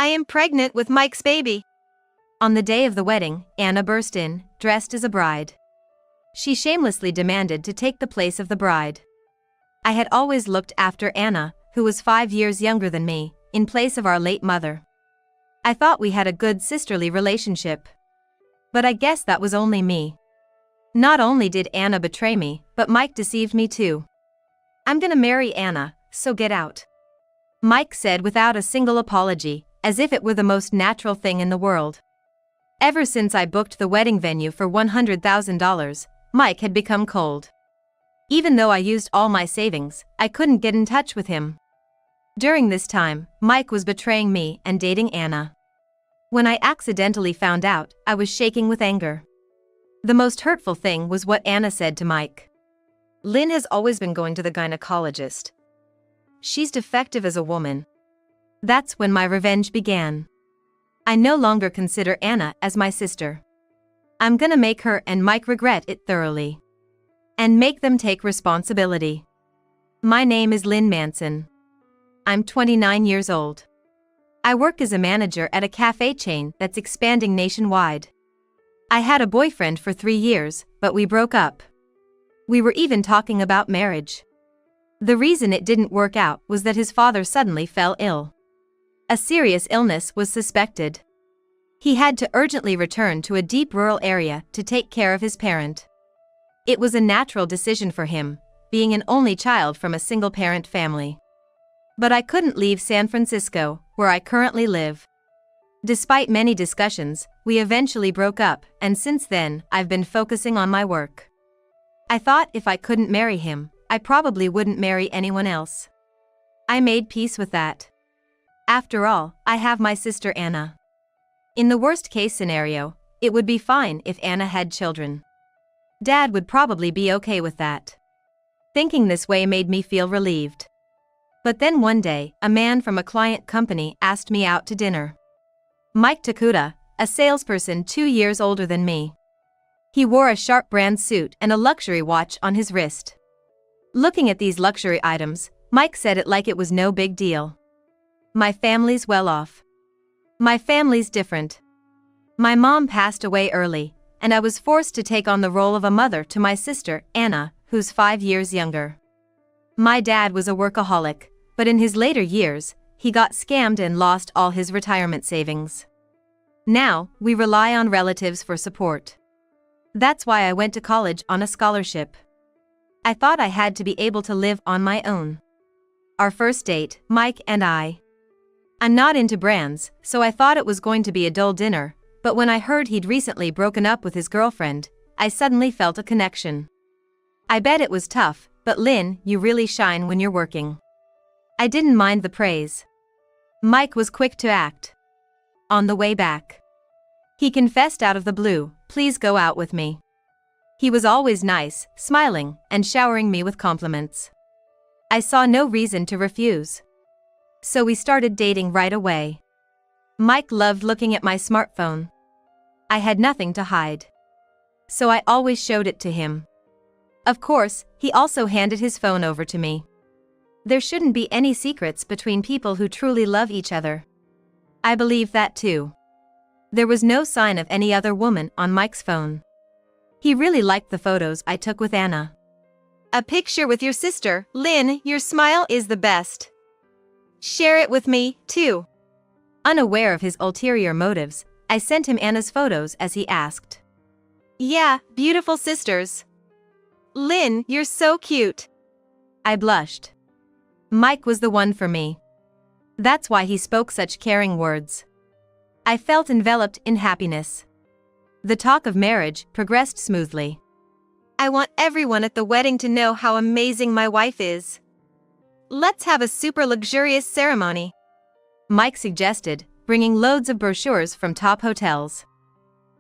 I am pregnant with Mike's baby. On the day of the wedding, Anna burst in, dressed as a bride. She shamelessly demanded to take the place of the bride. I had always looked after Anna, who was 5 years younger than me, in place of our late mother. I thought we had a good sisterly relationship. But I guess that was only me. Not only did Anna betray me, but Mike deceived me too. I'm gonna marry Anna, so get out. Mike said without a single apology, as if it were the most natural thing in the world. Ever since I booked the wedding venue for $100,000, Mike had become cold. Even though I used all my savings, I couldn't get in touch with him. During this time, Mike was betraying me and dating Anna. When I accidentally found out, I was shaking with anger. The most hurtful thing was what Anna said to Mike. Lynn has always been going to the gynecologist. She's defective as a woman. That's when my revenge began. I no longer consider Anna as my sister. I'm gonna make her and Mike regret it thoroughly. And make them take responsibility. My name is Lynn Manson. I'm 29 years old. I work as a manager at a cafe chain that's expanding nationwide. I had a boyfriend for 3 years, but we broke up. We were even talking about marriage. The reason it didn't work out was that his father suddenly fell ill. A serious illness was suspected. He had to urgently return to a deep rural area to take care of his parent. It was a natural decision for him, being an only child from a single-parent family. But I couldn't leave San Francisco, where I currently live. Despite many discussions, we eventually broke up, and since then, I've been focusing on my work. I thought if I couldn't marry him, I probably wouldn't marry anyone else. I made peace with that. After all, I have my sister Anna. In the worst-case scenario, it would be fine if Anna had children. Dad would probably be okay with that. Thinking this way made me feel relieved. But then one day, a man from a client company asked me out to dinner. Mike Takuda, a salesperson 2 years older than me. He wore a Sharp brand suit and a luxury watch on his wrist. Looking at these luxury items, Mike said it like it was no big deal. My family's well off. My family's different. My mom passed away early, and I was forced to take on the role of a mother to my sister, Anna, who's 5 years younger. My dad was a workaholic, but in his later years, he got scammed and lost all his retirement savings. Now, we rely on relatives for support. That's why I went to college on a scholarship. I thought I had to be able to live on my own. Our first date, Mike and I. I'm not into brands, so I thought it was going to be a dull dinner, but when I heard he'd recently broken up with his girlfriend, I suddenly felt a connection. I bet it was tough, but Lynn, you really shine when you're working. I didn't mind the praise. Mike was quick to act. On the way back, he confessed out of the blue, "Please go out with me." He was always nice, smiling, and showering me with compliments. I saw no reason to refuse. So we started dating right away. Mike loved looking at my smartphone. I had nothing to hide. So I always showed it to him. Of course, he also handed his phone over to me. There shouldn't be any secrets between people who truly love each other. I believe that too. There was no sign of any other woman on Mike's phone. He really liked the photos I took with Anna. "A picture with your sister, Lynn, your smile is the best. Share it with me, too." Unaware of his ulterior motives, I sent him Anna's photos as he asked. "Yeah, beautiful sisters. Lynn, you're so cute." I blushed. Mike was the one for me. That's why he spoke such caring words. I felt enveloped in happiness. The talk of marriage progressed smoothly. "I want everyone at the wedding to know how amazing my wife is. Let's have a super luxurious ceremony," Mike suggested, bringing loads of brochures from top hotels.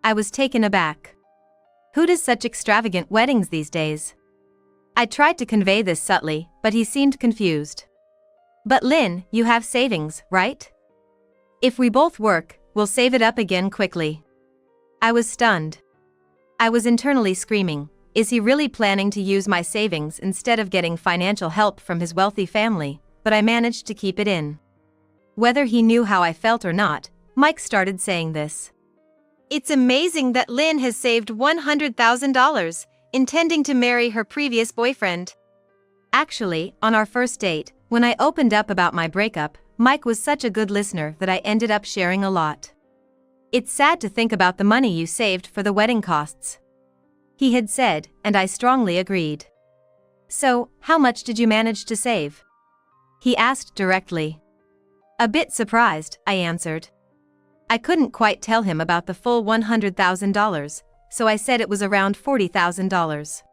I was taken aback. Who does such extravagant weddings these days? I tried to convey this subtly, but he seemed confused. "But Lynn, you have savings, right? If we both work, we'll save it up again quickly." I was stunned. I was internally screaming, is he really planning to use my savings instead of getting financial help from his wealthy family? But I managed to keep it in. Whether he knew how I felt or not, Mike started saying this. It's amazing that Lynn has saved $100,000, intending to marry her previous boyfriend. Actually, on our first date, when I opened up about my breakup, Mike was such a good listener that I ended up sharing a lot. It's sad to think about the money you saved for the wedding costs, he had said, and I strongly agreed. So, how much did you manage to save? He asked directly. A bit surprised, I answered. I couldn't quite tell him about the full $100,000, so I said it was around $40,000.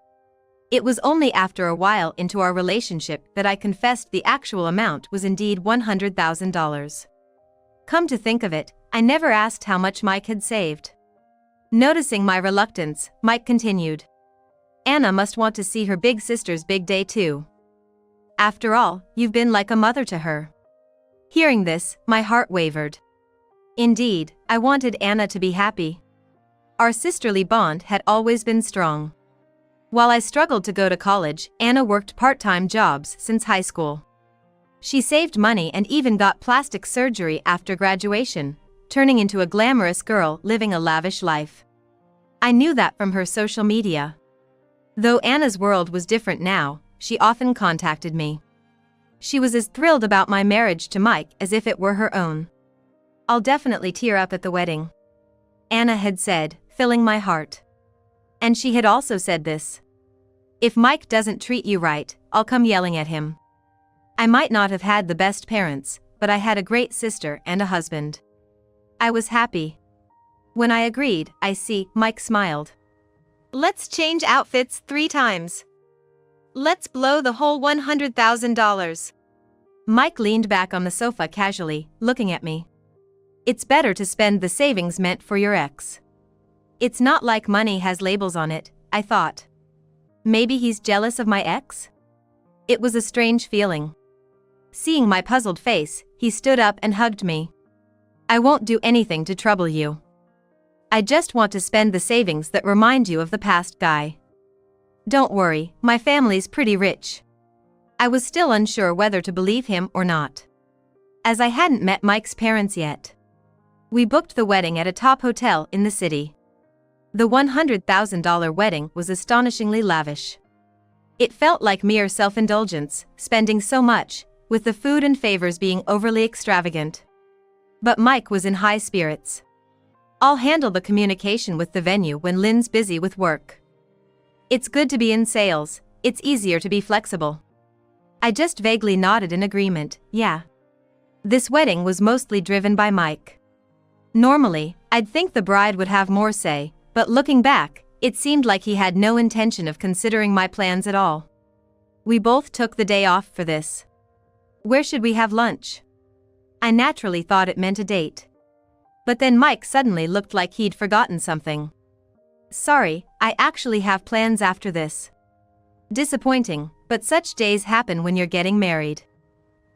It was only after a while into our relationship that I confessed the actual amount was indeed $100,000. Come to think of it, I never asked how much Mike had saved. Noticing my reluctance, Mike continued. Anna must want to see her big sister's big day too. After all, you've been like a mother to her. Hearing this, my heart wavered. Indeed, I wanted Anna to be happy. Our sisterly bond had always been strong. While I struggled to go to college, Anna worked part-time jobs since high school. She saved money and even got plastic surgery after graduation, turning into a glamorous girl living a lavish life. I knew that from her social media. Though Anna's world was different now, she often contacted me. She was as thrilled about my marriage to Mike as if it were her own. I'll definitely tear up at the wedding, Anna had said, filling my heart. And she had also said this. If Mike doesn't treat you right, I'll come yelling at him. I might not have had the best parents, but I had a great sister and a husband. I was happy. When I agreed, Mike smiled. Let's change outfits 3 times. Let's blow the whole $100,000. Mike leaned back on the sofa casually, looking at me. It's better to spend the savings meant for your ex. It's not like money has labels on it, I thought. Maybe he's jealous of my ex? It was a strange feeling. Seeing my puzzled face, he stood up and hugged me. I won't do anything to trouble you. I just want to spend the savings that remind you of the past guy. Don't worry, my family's pretty rich. I was still unsure whether to believe him or not, as I hadn't met Mike's parents yet. We booked the wedding at a top hotel in the city. The $100,000 wedding was astonishingly lavish. It felt like mere self-indulgence, spending so much, with the food and favors being overly extravagant. But Mike was in high spirits. I'll handle the communication with the venue when Lynn's busy with work. It's good to be in sales, it's easier to be flexible. I just vaguely nodded in agreement, yeah. This wedding was mostly driven by Mike. Normally, I'd think the bride would have more say, but looking back, it seemed like he had no intention of considering my plans at all. We both took the day off for this. Where should we have lunch? I naturally thought it meant a date. But then Mike suddenly looked like he'd forgotten something. Sorry, I actually have plans after this. Disappointing, but such days happen when you're getting married.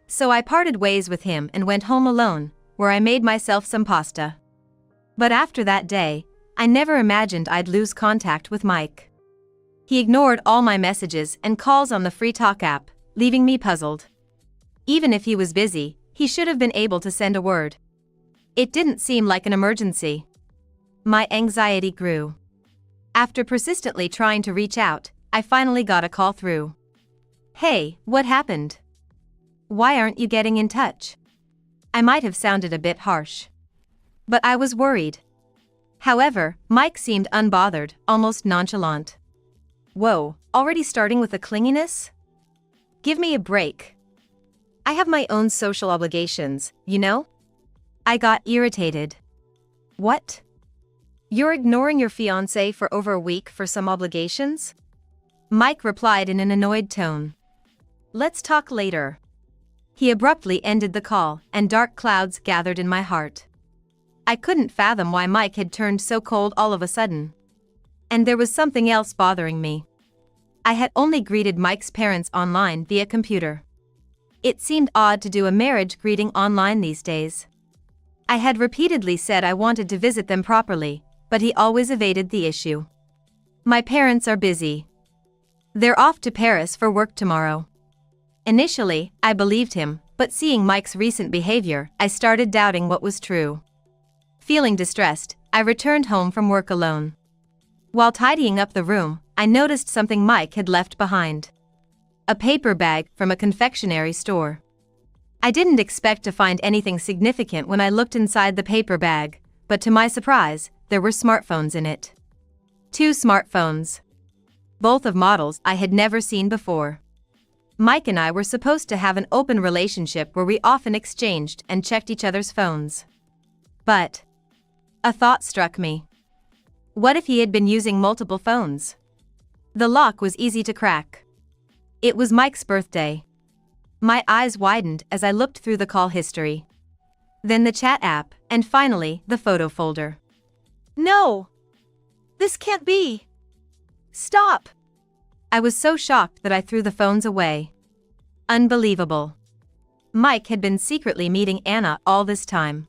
So I parted ways with him and went home alone, where I made myself some pasta. But after that day, I never imagined I'd lose contact with Mike. He ignored all my messages and calls on the free talk app, leaving me puzzled. Even if he was busy, he should have been able to send a word. It didn't seem like an emergency. My anxiety grew. After persistently trying to reach out, I finally got a call through. Hey, what happened? Why aren't you getting in touch? I might have sounded a bit harsh. But I was worried. However, Mike seemed unbothered, almost nonchalant. Whoa, already starting with the clinginess? Give me a break. I have my own social obligations, you know? I got irritated. What? You're ignoring your fiancé for over a week for some obligations? Mike replied in an annoyed tone. Let's talk later. He abruptly ended the call, and dark clouds gathered in my heart. I couldn't fathom why Mike had turned so cold all of a sudden. And there was something else bothering me. I had only greeted Mike's parents online via computer. It seemed odd to do a marriage greeting online these days. I had repeatedly said I wanted to visit them properly, but he always evaded the issue. My parents are busy. They're off to Paris for work tomorrow. Initially, I believed him, But seeing Mike's recent behavior, I started doubting what was true. Feeling distressed, I returned home from work alone. While tidying up the room, I noticed something Mike had left behind. A paper bag from a confectionery store. I didn't expect to find anything significant when I looked inside the paper bag, but to my surprise, there were smartphones in it. 2 smartphones. Both of models I had never seen before. Mike and I were supposed to have an open relationship where we often exchanged and checked each other's phones. But a thought struck me. What if he had been using multiple phones? The lock was easy to crack. It was Mike's birthday. My eyes widened as I looked through the call history. Then the chat app, and finally, the photo folder. No! This can't be! Stop! I was so shocked that I threw the phones away. Unbelievable. Mike had been secretly meeting Anna all this time.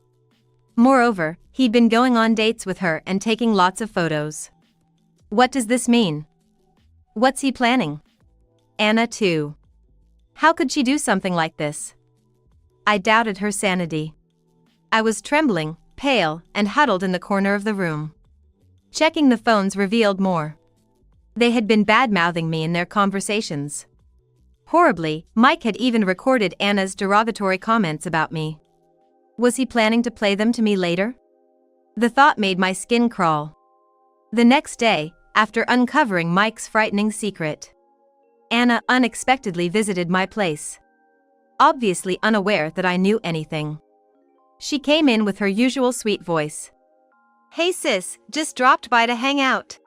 Moreover, he'd been going on dates with her and taking lots of photos. What does this mean? What's he planning? Anna too. How could she do something like this? I doubted her sanity. I was trembling, pale, and huddled in the corner of the room. Checking the phones revealed more. They had been bad-mouthing me in their conversations. Horribly, Mike had even recorded Anna's derogatory comments about me. Was he planning to play them to me later? The thought made my skin crawl. The next day, after uncovering Mike's frightening secret, Anna unexpectedly visited my place. Obviously unaware that I knew anything. She came in with her usual sweet voice. Hey sis, just dropped by to hang out.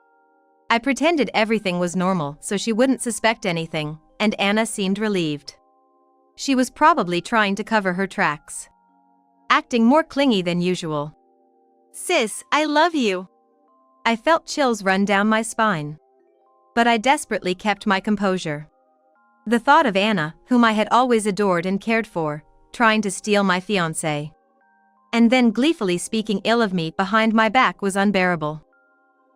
I pretended everything was normal so she wouldn't suspect anything, and Anna seemed relieved. She was probably trying to cover her tracks. Acting more clingy than usual. Sis, I love you. I felt chills run down my spine. But I desperately kept my composure. The thought of Anna, whom I had always adored and cared for, trying to steal my fiancé. And then gleefully speaking ill of me behind my back was unbearable.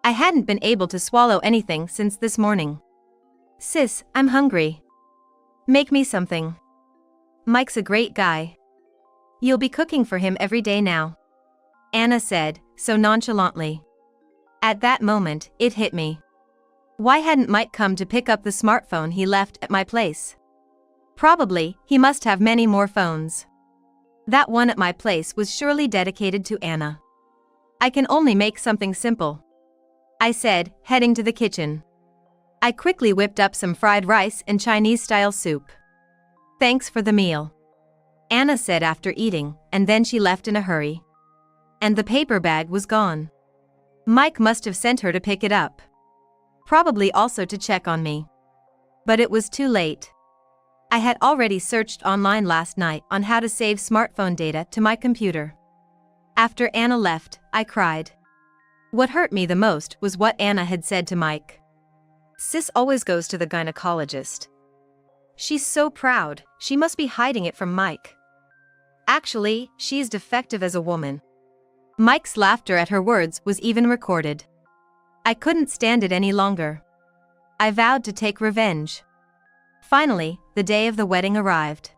I hadn't been able to swallow anything since this morning. Sis, I'm hungry. Make me something. Mike's a great guy. You'll be cooking for him every day now. Anna said, so nonchalantly. At that moment, it hit me. Why hadn't Mike come to pick up the smartphone he left at my place? Probably, he must have many more phones. That one at my place was surely dedicated to Anna. I can only make something simple, I said, heading to the kitchen. I quickly whipped up some fried rice and Chinese-style soup. Thanks for the meal, Anna said after eating, and then she left in a hurry. And the paper bag was gone. Mike must have sent her to pick it up. Probably also to check on me. But it was too late. I had already searched online last night on how to save smartphone data to my computer. After Anna left, I cried. What hurt me the most was what Anna had said to Mike. Sis always goes to the gynecologist. She's so proud, she must be hiding it from Mike. Actually, she's defective as a woman. Mike's laughter at her words was even recorded. I couldn't stand it any longer. I vowed to take revenge. Finally, the day of the wedding arrived.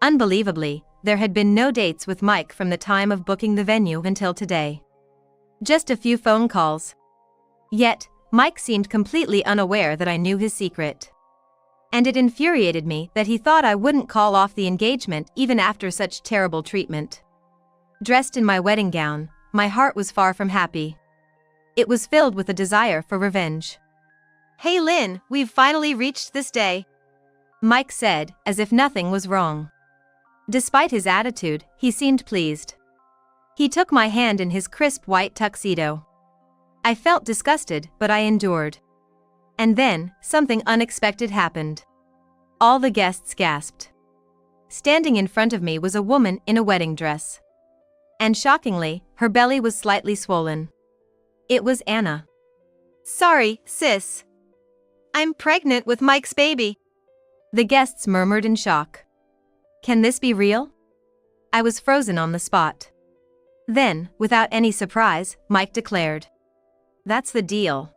Unbelievably, there had been no dates with Mike from the time of booking the venue until today. Just a few phone calls. Yet, Mike seemed completely unaware that I knew his secret. And it infuriated me that he thought I wouldn't call off the engagement even after such terrible treatment. Dressed in my wedding gown, my heart was far from happy. It was filled with a desire for revenge. Hey Lynn, we've finally reached this day, Mike said, as if nothing was wrong. Despite his attitude, he seemed pleased. He took my hand in his crisp white tuxedo. I felt disgusted, but I endured. And then, something unexpected happened. All the guests gasped. Standing in front of me was a woman in a wedding dress. And shockingly, her belly was slightly swollen. It was Anna. Sorry, sis. I'm pregnant with Mike's baby. The guests murmured in shock. Can this be real? I was frozen on the spot. Then, without any surprise, Mike declared. That's the deal.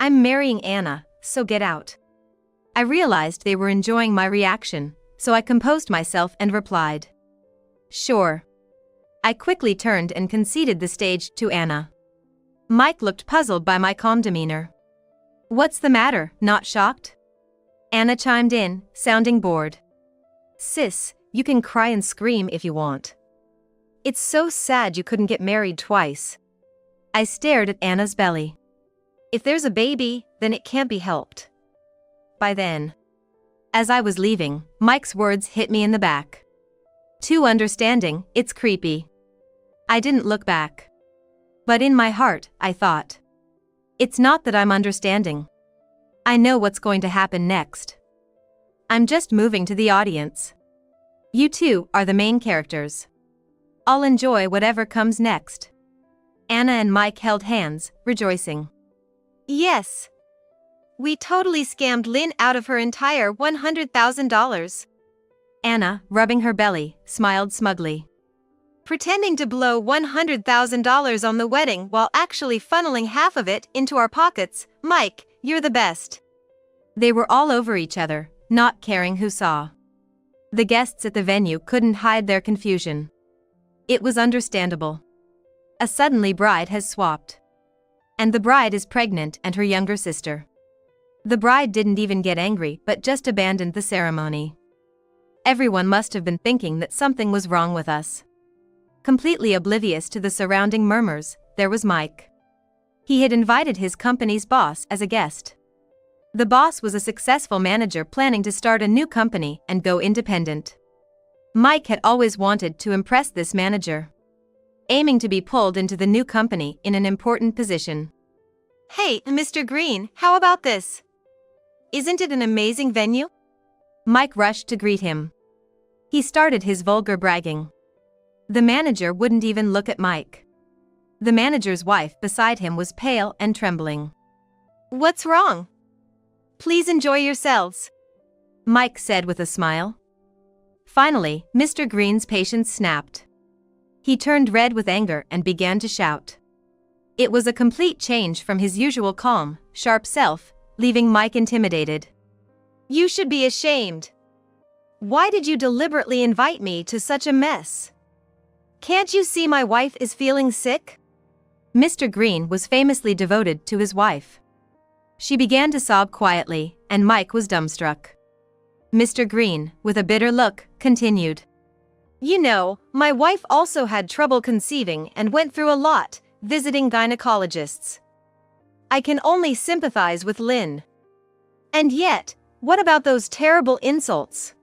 I'm marrying Anna, so get out. I realized they were enjoying my reaction, so I composed myself and replied, "Sure." I quickly turned and conceded the stage to Anna. Mike looked puzzled by my calm demeanor. "What's the matter, not shocked?" Anna chimed in, sounding bored. "Sis, you can cry and scream if you want. It's so sad you couldn't get married twice." I stared at Anna's belly. "If there's a baby, then it can't be helped." By then. As I was leaving, Mike's words hit me in the back. "Too understanding, it's creepy." I didn't look back. But in my heart, I thought, it's not that I'm understanding. I know what's going to happen next. I'm just moving to the audience. You two are the main characters. I'll enjoy whatever comes next." Anna and Mike held hands, rejoicing. Yes. We totally scammed Lynn out of her entire $100,000. Anna, rubbing her belly, smiled smugly. Pretending to blow $100,000 on the wedding while actually funneling half of it into our pockets. Mike, you're the best. They were all over each other, not caring who saw. The guests at the venue couldn't hide their confusion. It was understandable. A suddenly bride has swapped. And the bride is pregnant and her younger sister. The bride didn't even get angry but just abandoned the ceremony. Everyone must have been thinking that something was wrong with us. Completely oblivious to the surrounding murmurs, there was Mike. He had invited his company's boss as a guest. The boss was a successful manager planning to start a new company and go independent. Mike had always wanted to impress this manager, aiming to be pulled into the new company in an important position. "Hey, Mr. Green, how about this? Isn't it an amazing venue?" Mike rushed to greet him. He started his vulgar bragging. The manager wouldn't even look at Mike. The manager's wife beside him was pale and trembling. "What's wrong? Please enjoy yourselves," Mike said with a smile. Finally, Mr. Green's patience snapped. He turned red with anger and began to shout. It was a complete change from his usual calm, sharp self, leaving Mike intimidated. "You should be ashamed. Why did you deliberately invite me to such a mess? Can't you see my wife is feeling sick?" Mr. Green was famously devoted to his wife. She began to sob quietly, and Mike was dumbstruck. Mr. Green, with a bitter look, continued. "You know, my wife also had trouble conceiving and went through a lot, visiting gynecologists. I can only sympathize with Lynn. And yet, what about those terrible insults?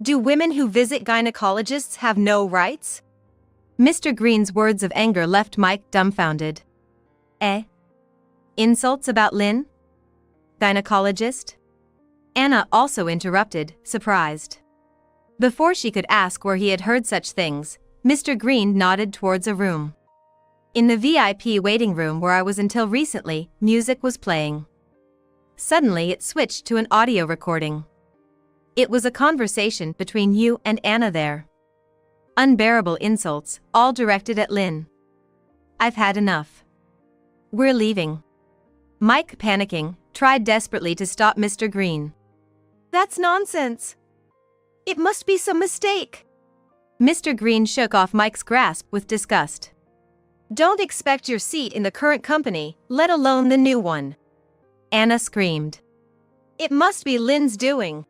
Do women who visit gynecologists have no rights?" Mr. Green's words of anger left Mike dumbfounded. Eh? Insults about Lynn? Gynecologist? Anna also interrupted, surprised. Before she could ask where he had heard such things, Mr. Green nodded towards a room. In the VIP waiting room where I was until recently, music was playing. Suddenly it switched to an audio recording. It was a conversation between you and Anna there. Unbearable insults, all directed at Lynn. "I've had enough. We're leaving." Mike, panicking, tried desperately to stop Mr. Green. "That's nonsense. It must be some mistake." Mr. Green shook off Mike's grasp with disgust. "Don't expect your seat in the current company, let alone the new one." Anna screamed. "It must be Lynn's doing."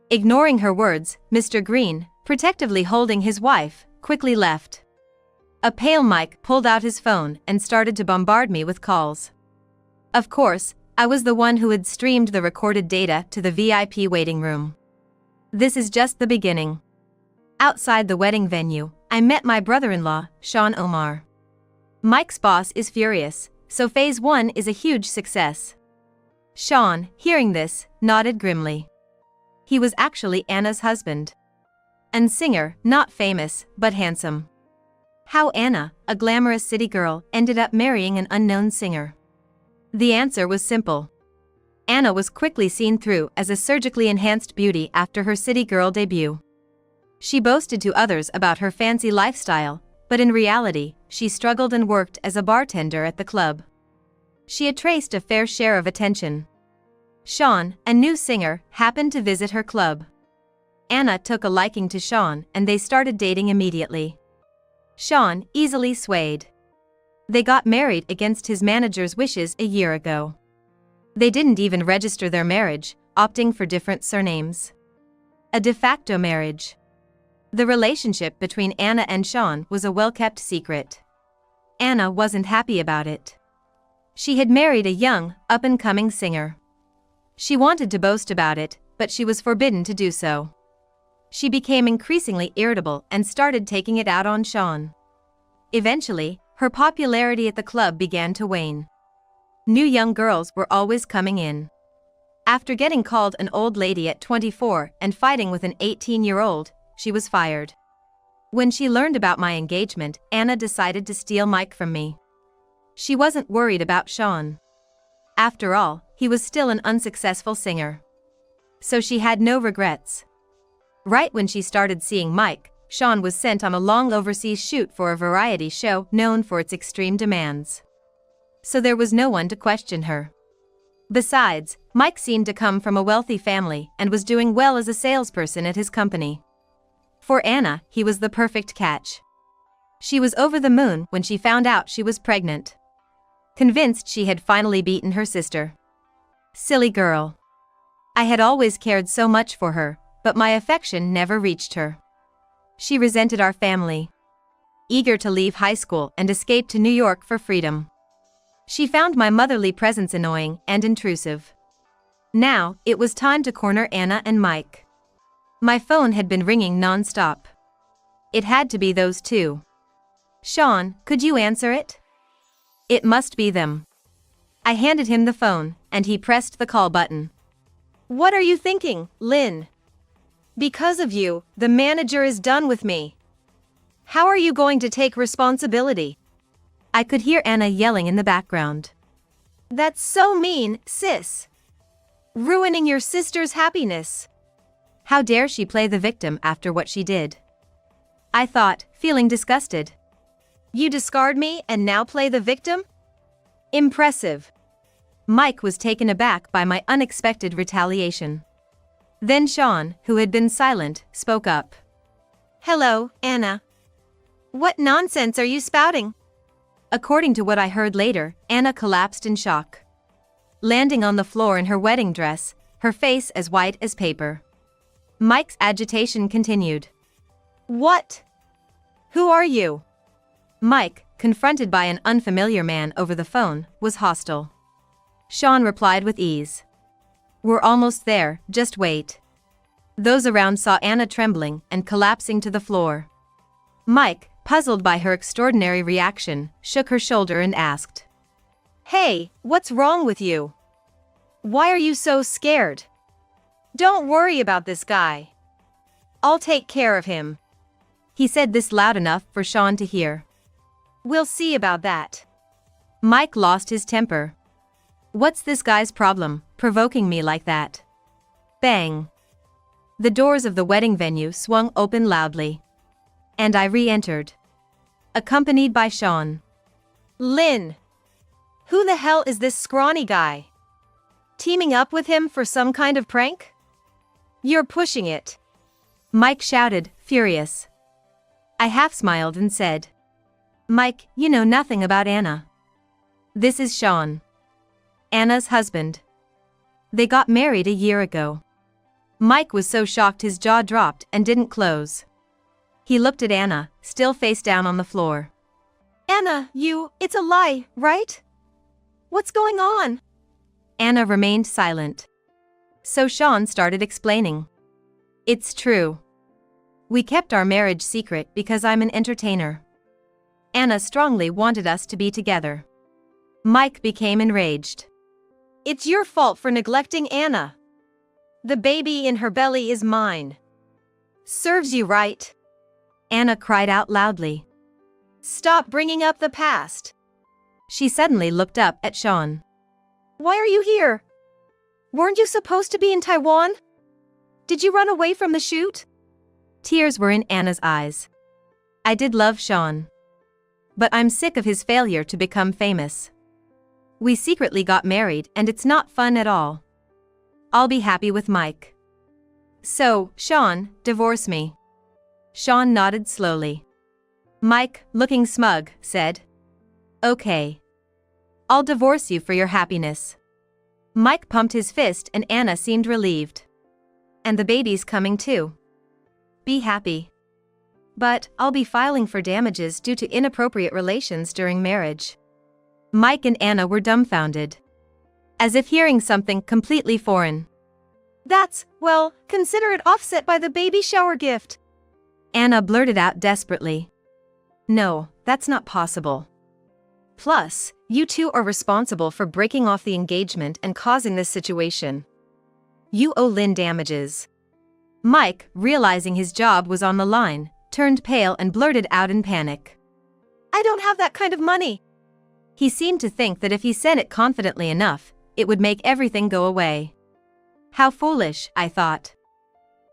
Ignoring her words, Mr. Green, protectively holding his wife, quickly left. A pale Mike pulled out his phone and started to bombard me with calls. Of course, I was the one who had streamed the recorded data to the VIP waiting room. This is just the beginning. Outside the wedding venue, I met my brother-in-law, Sean Omar. Mike's boss is furious, so phase 1 is a huge success. Sean, hearing this, nodded grimly. He was actually Anna's husband. And singer, not famous, but handsome. How Anna, a glamorous city girl, ended up marrying an unknown singer? The answer was simple. Anna was quickly seen through as a surgically enhanced beauty after her city girl debut. She boasted to others about her fancy lifestyle, but in reality, she struggled and worked as a bartender at the club. She had traced a fair share of attention. Sean, a new singer, happened to visit her club. Anna took a liking to Sean and they started dating immediately. Sean easily swayed. They got married against his manager's wishes a year ago. They didn't even register their marriage, opting for different surnames. A de facto marriage. The relationship between Anna and Sean was a well-kept secret. Anna wasn't happy about it. She had married a young, up-and-coming singer. She wanted to boast about it, but she was forbidden to do so. She became increasingly irritable and started taking it out on Sean. Eventually, her popularity at the club began to wane. New young girls were always coming in. After getting called an old lady at 24 and fighting with an 18-year-old, she was fired. When she learned about my engagement, Anna decided to steal Mike from me. She wasn't worried about Sean. After all, he was still an unsuccessful singer. So she had no regrets. Right when she started seeing Mike, Sean was sent on a long overseas shoot for a variety show known for its extreme demands. So there was no one to question her. Besides, Mike seemed to come from a wealthy family and was doing well as a salesperson at his company. For Anna, he was the perfect catch. She was over the moon when she found out she was pregnant. Convinced she had finally beaten her sister. Silly girl. I had always cared so much for her, but my affection never reached her. She resented our family. Eager to leave high school and escape to New York for freedom. She found my motherly presence annoying and intrusive. Now, it was time to corner Anna and Mike. My phone had been ringing non-stop. It had to be those two. Sean, could you answer it? It must be them. I handed him the phone, and he pressed the call button. What are you thinking, Lynn? Because of you, the manager is done with me. How are you going to take responsibility? I could hear Anna yelling in the background. That's so mean, sis. Ruining your sister's happiness. How dare she play the victim after what she did? I thought, feeling disgusted. You discard me and now play the victim? Impressive. Mike was taken aback by my unexpected retaliation. Then Sean, who had been silent, spoke up. Hello, Anna. What nonsense are you spouting? According to what I heard later, Anna collapsed in shock. Landing on the floor in her wedding dress, her face as white as paper. Mike's agitation continued. What? Who are you? Mike, confronted by an unfamiliar man over the phone, was hostile. Sean replied with ease. We're almost there, just wait. Those around saw Anna trembling and collapsing to the floor. Mike, puzzled by her extraordinary reaction, shook her shoulder and asked. Hey, what's wrong with you? Why are you so scared? Don't worry about this guy. I'll take care of him. He said this loud enough for Sean to hear. We'll see about that. Mike lost his temper. What's this guy's problem, provoking me like that? Bang. The doors of the wedding venue swung open loudly. And I re-entered. Accompanied by Sean. Lynn. Who the hell is this scrawny guy? Teaming up with him for some kind of prank? You're pushing it. Mike shouted, furious. I half smiled and said. Mike, you know nothing about Anna. This is Sean. Anna's husband. They got married a year ago. Mike was so shocked his jaw dropped and didn't close. He looked at Anna, still face down on the floor. Anna, it's a lie, right? What's going on? Anna remained silent. So Sean started explaining. It's true. We kept our marriage secret because I'm an entertainer. Anna strongly wanted us to be together. Mike became enraged. It's your fault for neglecting Anna. The baby in her belly is mine. Serves you right. Anna cried out loudly. Stop bringing up the past. She suddenly looked up at Sean. Why are you here? Weren't you supposed to be in Taiwan? Did you run away from the shoot? Tears were in Anna's eyes. I did love Sean. But I'm sick of his failure to become famous. We secretly got married and it's not fun at all. I'll be happy with Mike. So, Sean, divorce me. Sean nodded slowly. Mike, looking smug, said, Okay. I'll divorce you for your happiness. Mike pumped his fist and Anna seemed relieved. And the baby's coming too. Be happy. But I'll be filing for damages due to inappropriate relations during marriage. Mike and Anna were dumbfounded. As if hearing something completely foreign. Well, consider it offset by the baby shower gift. Anna blurted out desperately. No, that's not possible. Plus, you two are responsible for breaking off the engagement and causing this situation. You owe Lynn damages. Mike, realizing his job was on the line, turned pale and blurted out in panic. I don't have that kind of money. He seemed to think that if he said it confidently enough, it would make everything go away. How foolish, I thought.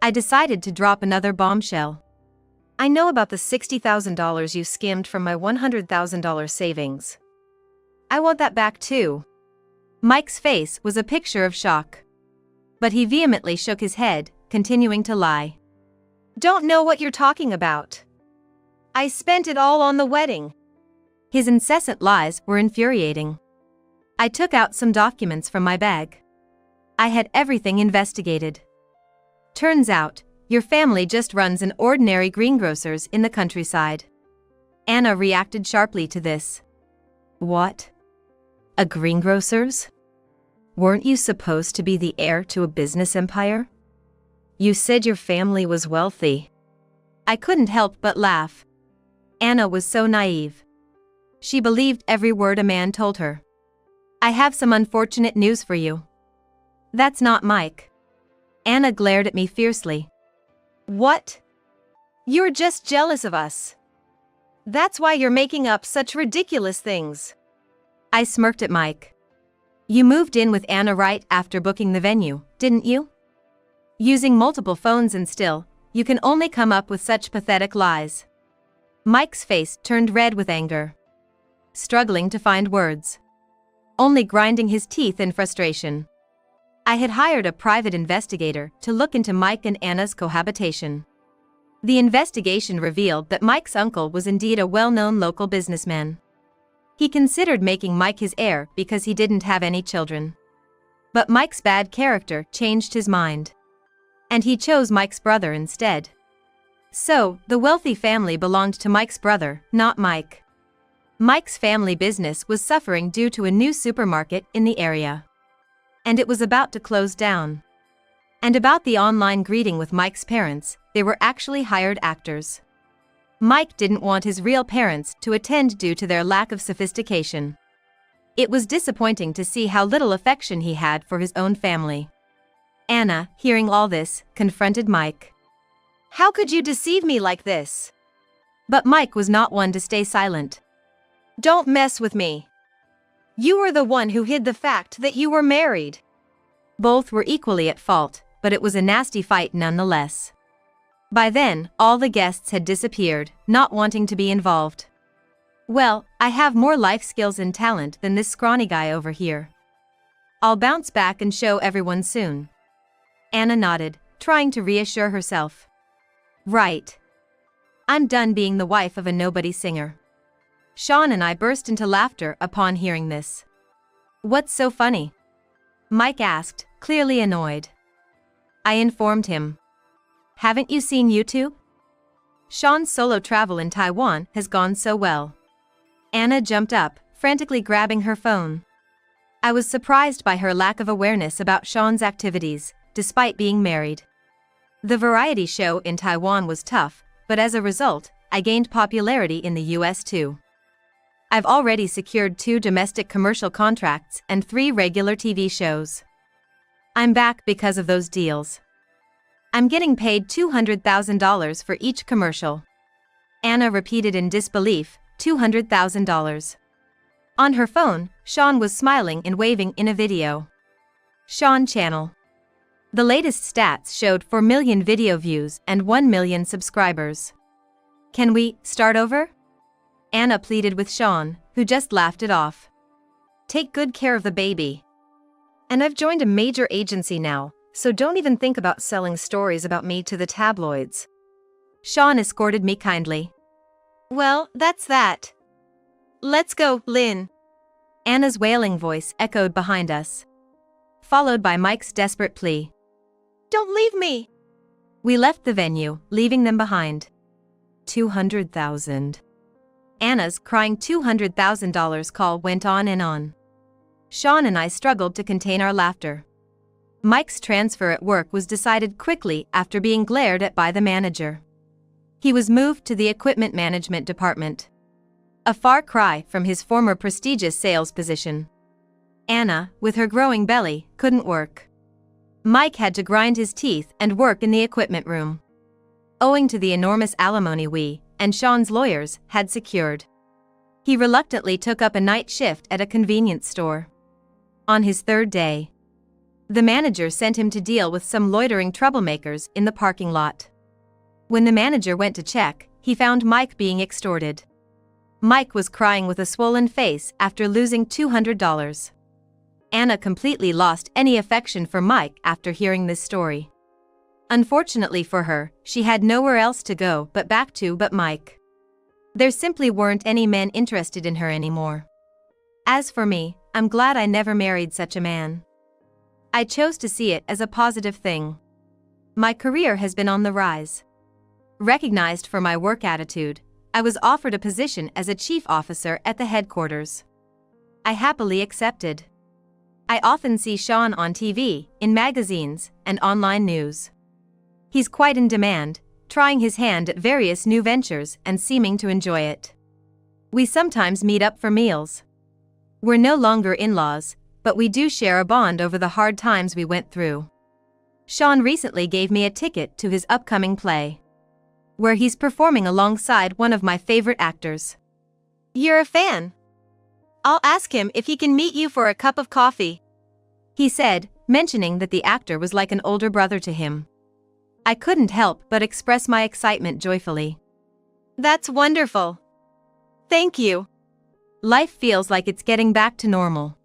I decided to drop another bombshell. I know about the $60,000 you skimmed from my $100,000 savings. I want that back too. Mike's face was a picture of shock. But he vehemently shook his head, continuing to lie. Don't know what you're talking about. I spent it all on the wedding. His incessant lies were infuriating. I took out some documents from my bag. I had everything investigated. Turns out, your family just runs an ordinary greengrocer's in the countryside. Anna reacted sharply to this. What? A greengrocer's? Weren't you supposed to be the heir to a business empire? You said your family was wealthy. I couldn't help but laugh. Anna was so naive. She believed every word a man told her. I have some unfortunate news for you. That's not Mike. Anna glared at me fiercely. What? You're just jealous of us. That's why you're making up such ridiculous things. I smirked at Mike. You moved in with Anna right after booking the venue, didn't you? Using multiple phones and still, you can only come up with such pathetic lies. Mike's face turned red with anger. Struggling to find words. Only grinding his teeth in frustration. I had hired a private investigator to look into Mike and Anna's cohabitation. The investigation revealed that Mike's uncle was indeed a well-known local businessman. He considered making Mike his heir because he didn't have any children. But Mike's bad character changed his mind. And he chose Mike's brother instead. So, the wealthy family belonged to Mike's brother, not Mike. Mike's family business was suffering due to a new supermarket in the area. And it was about to close down. And about the online greeting with Mike's parents, they were actually hired actors. Mike didn't want his real parents to attend due to their lack of sophistication. It was disappointing to see how little affection he had for his own family. Anna, hearing all this, confronted Mike. How could you deceive me like this? But Mike was not one to stay silent. Don't mess with me. You were the one who hid the fact that you were married. Both were equally at fault, but it was a nasty fight nonetheless. By then, all the guests had disappeared, not wanting to be involved. Well, I have more life skills and talent than this scrawny guy over here. I'll bounce back and show everyone soon. Anna nodded, trying to reassure herself. Right. I'm done being the wife of a nobody singer. Sean and I burst into laughter upon hearing this. What's so funny? Mike asked, clearly annoyed. I informed him. Haven't you seen YouTube? Sean's solo travel in Taiwan has gone so well. Anna jumped up, frantically grabbing her phone. I was surprised by her lack of awareness about Sean's activities, despite being married. The variety show in Taiwan was tough, but as a result, I gained popularity in the US too. I've already secured 2 domestic commercial contracts and 3 regular TV shows. I'm back because of those deals. I'm getting paid $200,000 for each commercial. Anna repeated in disbelief, $200,000. On her phone, Sean was smiling and waving in a video. Sean Channel. The latest stats showed 4 million video views and 1 million subscribers. Can we start over? Anna pleaded with Sean, who just laughed it off. Take good care of the baby. And I've joined a major agency now, So don't even think about selling stories about me to the tabloids. Sean escorted me kindly. Well, that's that. Let's go, Lynn. Anna's wailing voice echoed behind us, followed by Mike's desperate plea. Don't leave me. We left the venue, leaving them behind. 200,000. Anna's crying $200,000 call went on and on. Sean and I struggled to contain our laughter. Mike's transfer at work was decided quickly after being glared at by the manager. He was moved to the equipment management department. A far cry from his former prestigious sales position. Anna, with her growing belly, couldn't work. Mike had to grind his teeth and work in the equipment room. Owing to the enormous alimony we, and Sean's lawyers, had secured, he reluctantly took up a night shift at a convenience store. On his third day, the manager sent him to deal with some loitering troublemakers in the parking lot. When the manager went to check, he found Mike being extorted. Mike was crying with a swollen face after losing $200. Anna completely lost any affection for Mike after hearing this story. Unfortunately for her, she had nowhere else to go but Mike. There simply weren't any men interested in her anymore. As for me, I'm glad I never married such a man. I chose to see it as a positive thing. My career has been on the rise. Recognized for my work attitude, I was offered a position as a chief officer at the headquarters. I happily accepted. I often see Sean on TV, in magazines, and online news. He's quite in demand, trying his hand at various new ventures and seeming to enjoy it. We sometimes meet up for meals. We're no longer in-laws, but we do share a bond over the hard times we went through. Sean recently gave me a ticket to his upcoming play, where he's performing alongside one of my favorite actors. You're a fan. I'll ask him if he can meet you for a cup of coffee, he said, mentioning that the actor was like an older brother to him. I couldn't help but express my excitement joyfully. That's wonderful. Thank you. Life feels like it's getting back to normal.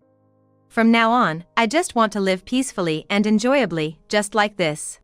From now on, I just want to live peacefully and enjoyably, just like this.